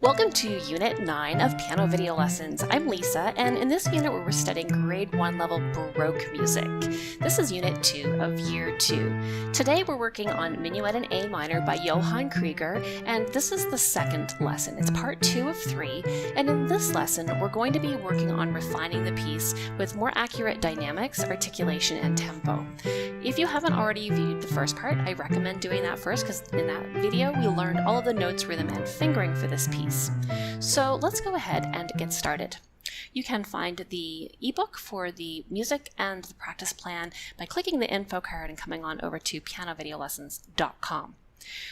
Welcome to Unit 9 of Piano Video Lessons. I'm Lisa, and in this unit we're studying Grade 1 level Baroque music. This is Unit 2 of Year 2. Today we're working on Minuet in A minor by Johann Krieger, and this is the second lesson. It's part 2 of 3, and in this lesson we're going to be working on refining the piece with more accurate dynamics, articulation, and tempo. If you haven't already viewed the first part, I recommend doing that first because in that video we learned all of the notes, rhythm, and fingering for this piece. So let's go ahead and get started. You can find the ebook for the music and the practice plan by clicking the info card and coming on over to pianovideolessons.com.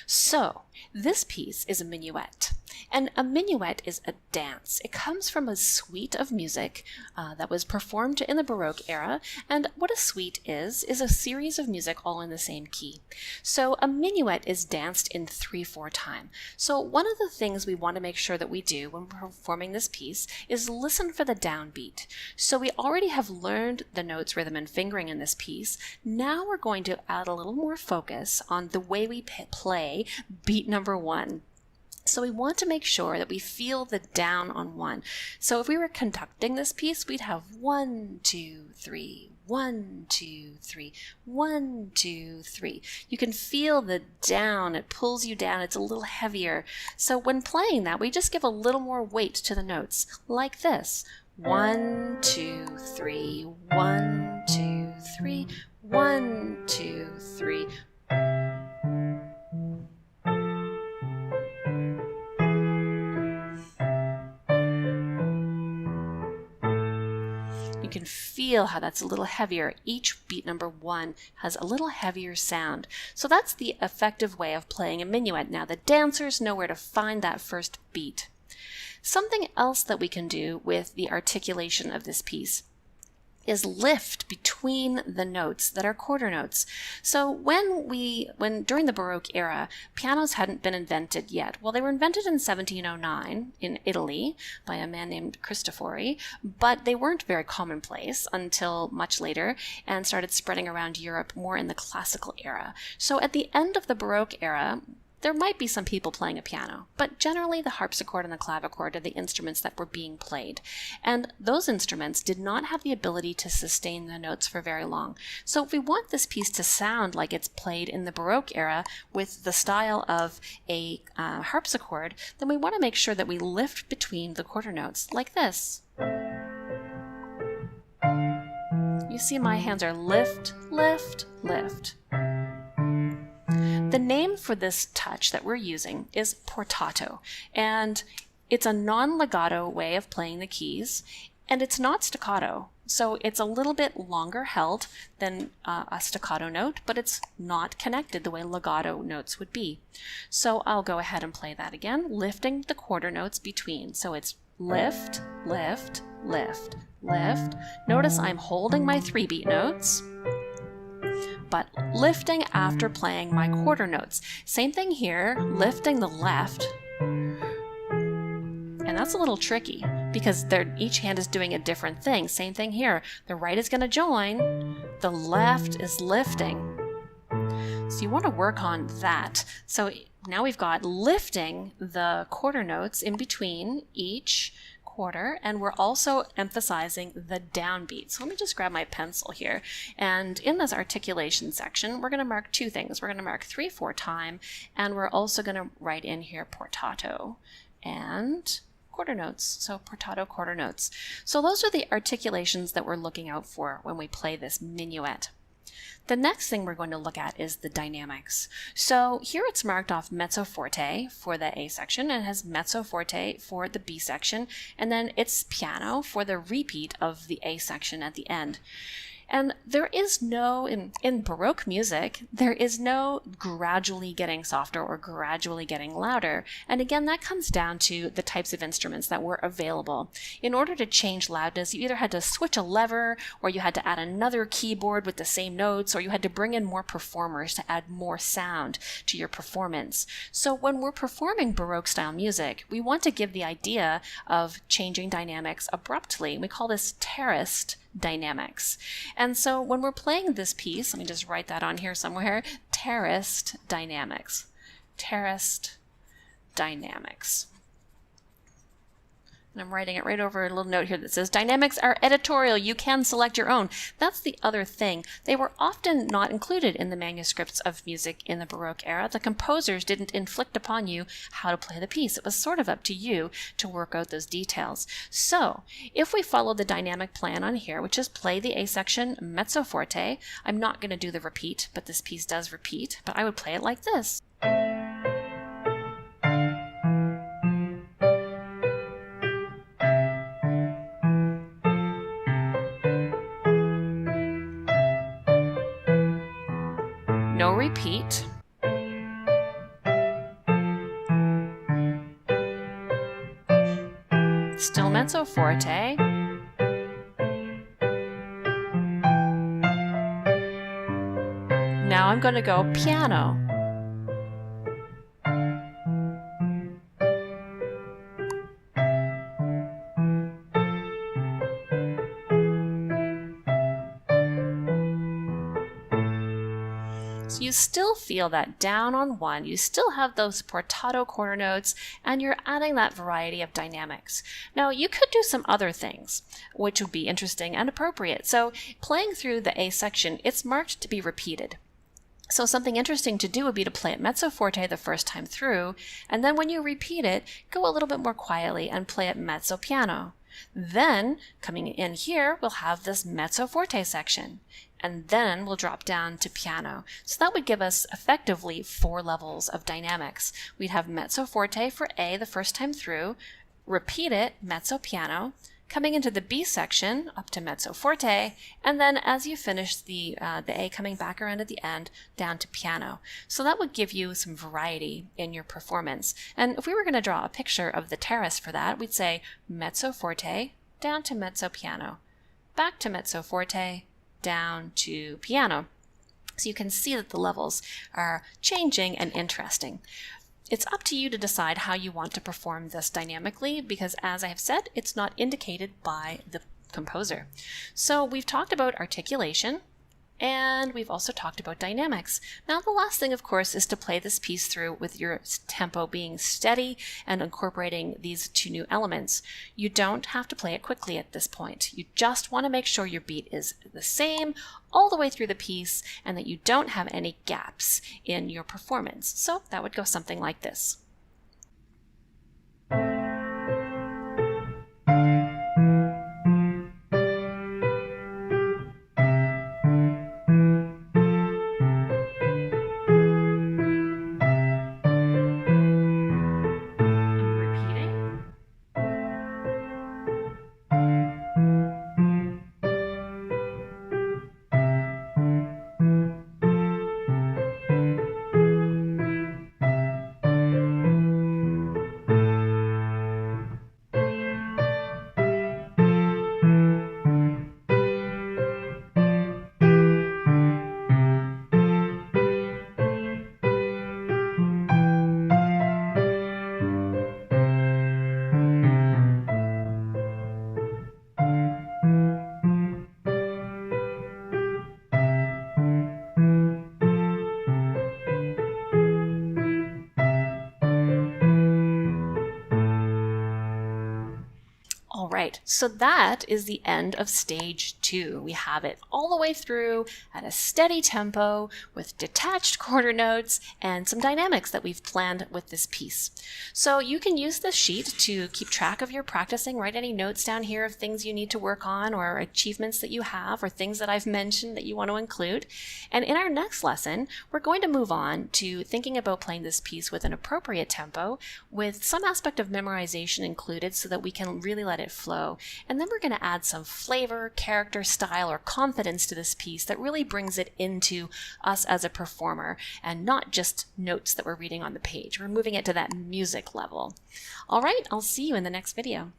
So, this piece is a minuet, and a minuet is a dance. It comes from a suite of music that was performed in the Baroque era, and what a suite is a series of music all in the same key. So a minuet is danced in 3/4 time. So one of the things we want to make sure that we do when performing this piece is listen for the downbeat. So we already have learned the notes, rhythm, and fingering in this piece. Now we're going to add a little more focus on the way we play beat number 1. So we want to make sure that we feel the down on 1. So if we were conducting this piece, we'd have 1, 2, 3, 1, 2, 3, 1, 2, 3. You can feel the down, it pulls you down, it's a little heavier. So when playing that, we just give a little more weight to the notes, like this. 1, 2, 3, 1, 2, 3, 1, 2, 3. You can feel how that's a little heavier. Each beat number 1 has a little heavier sound. So that's the effective way of playing a minuet. Now the dancers know where to find that first beat. Something else that we can do with the articulation of this piece is lift between the notes that are quarter notes. So when during the Baroque era, pianos hadn't been invented yet. Well, they were invented in 1709 in Italy by a man named Cristofori, but they weren't very commonplace until much later and started spreading around Europe more in the classical era. So at the end of the Baroque era, there might be some people playing a piano, but generally the harpsichord and the clavichord are the instruments that were being played. And those instruments did not have the ability to sustain the notes for very long. So if we want this piece to sound like it's played in the Baroque era with the style of a harpsichord, then we want to make sure that we lift between the quarter notes, like this. You see my hands are lift, lift, lift. The name for this touch that we're using is portato, and it's a non-legato way of playing the keys, and it's not staccato. So it's a little bit longer held than a staccato note, but it's not connected the way legato notes would be. So I'll go ahead and play that again, lifting the quarter notes between. So it's lift, lift, lift, lift. Notice I'm holding my 3-beat notes, but lifting after playing my quarter notes. Same thing here, lifting the left. And that's a little tricky because each hand is doing a different thing. Same thing here. The right is going to join, the left is lifting. So you want to work on that. So now we've got lifting the quarter notes in between each quarter, and we're also emphasizing the downbeat. So let me just grab my pencil here, and in this articulation section we're going to mark 2 things. We're going to mark 3/4 time, and we're also going to write in here portato and quarter notes. So portato, quarter notes. So those are the articulations that we're looking out for when we play this minuet. The next thing we're going to look at is the dynamics. So here it's marked off mezzo forte for the A section, and it has mezzo forte for the B section, and then it's piano for the repeat of the A section at the end. And there is no, in Baroque music, there is no gradually getting softer or gradually getting louder. And again, that comes down to the types of instruments that were available. In order to change loudness, you either had to switch a lever, or you had to add another keyboard with the same notes, or you had to bring in more performers to add more sound to your performance. So when we're performing Baroque style music, we want to give the idea of changing dynamics abruptly. We call this terraced dynamics. And so when we're playing this piece, let me just write that on here somewhere, terraced dynamics. Terraced dynamics. And I'm writing it right over a little note here that says, dynamics are editorial. You can select your own. That's the other thing. They were often not included in the manuscripts of music in the Baroque era. The composers didn't inflict upon you how to play the piece. It was sort of up to you to work out those details. So if we follow the dynamic plan on here, which is play the A section mezzo forte, I'm not going to do the repeat, but this piece does repeat, but I would play it like this. No repeat. Still mezzo forte. Now I'm going to go piano. So you still feel that down on one, you still have those portato corner notes, and you're adding that variety of dynamics. Now you could do some other things, which would be interesting and appropriate. So playing through the A section, it's marked to be repeated. So something interesting to do would be to play it mezzo forte the first time through, and then when you repeat it, go a little bit more quietly and play it mezzo piano. Then, coming in here, we'll have this mezzo forte section, and then we'll drop down to piano. So that would give us effectively 4 levels of dynamics. We'd have mezzo forte for A the first time through, repeat it, mezzo piano, coming into the B section up to mezzo forte, and then as you finish the A coming back around at the end down to piano. So that would give you some variety in your performance. And if we were going to draw a picture of the terrace for that, we'd say mezzo forte down to mezzo piano, back to mezzo forte, down to piano. So you can see that the levels are changing and interesting. It's up to you to decide how you want to perform this dynamically, because as I have said, it's not indicated by the composer. So we've talked about articulation, and we've also talked about dynamics. Now the last thing, of course, is to play this piece through with your tempo being steady and incorporating these 2 new elements. You don't have to play it quickly at this point. You just want to make sure your beat is the same all the way through the piece and that you don't have any gaps in your performance. So that would go something like this. Right, so that is the end of stage 2. We have it all the way through at a steady tempo with detached quarter notes and some dynamics that we've planned with this piece. So you can use this sheet to keep track of your practicing, write any notes down here of things you need to work on or achievements that you have or things that I've mentioned that you want to include. And in our next lesson, we're going to move on to thinking about playing this piece with an appropriate tempo with some aspect of memorization included so that we can really let it flow. And then we're going to add some flavor, character, style, or confidence to this piece that really brings it into us as a performer and not just notes that we're reading on the page. We're moving it to that music level. All right, I'll see you in the next video.